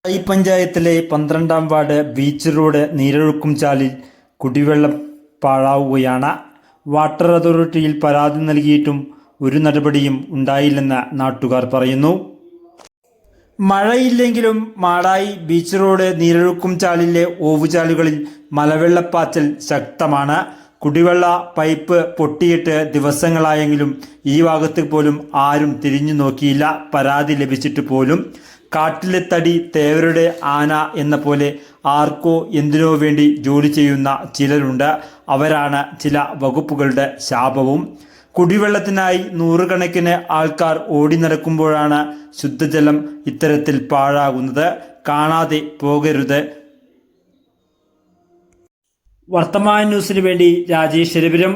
ഈ പഞ്ചായത്തിലെ 12-ാം ward beach road നീരൊഴുക്കും ചാലിൽ കുടിവെള്ളം പാഴാവുകയാണ്. വാട്ടർ അതോറിറ്റിയിൽ പരാതി നൽകിയിട്ടും ഒരു നടപടിയും ഉണ്ടായില്ലെന്ന് നാട്ടുകാർ പറയുന്നു. മഴയില്ലെങ്കിലും മാടായി ബീച്ച് റോഡ് നീരൊഴുക്കും ചാലിലെ ഓവുചാലുകളിൽ മലവെള്ളപ്പാച്ചൽ ശക്തമാണ്. കുടിവെള്ള പൈപ്പ് പൊട്ടിയിട്ട് ദിവസങ്ങളായെങ്കിലും ഈ ഭാഗത്ത് പോലും ആരും തിരിഞ്ഞു നോക്കിയില്ല. പരാതി ലഭിച്ചിട്ട് പോലും. കാട്ടിലെ തടി തേവരുടെ ആന എന്ന പോലെ ആർക്കോ എന്തിനോ വേണ്ടി ജോലി ചെയ്യുന്ന ചിലരുണ്ട്. അവരാണ് ചില വകുപ്പുകളുടെ ശാപവും. കുടിവെള്ളത്തിനായി നൂറുകണക്കിന് ആൾക്കാർ ഓടി നടക്കുമ്പോഴാണ് ശുദ്ധജലം ഇത്തരത്തിൽ പാഴാകുന്നത്. കാണാതെ പോകരുത്. വർത്തമാന ന്യൂസിന് വേണ്ടി രാജേഷ് രവിപുരം.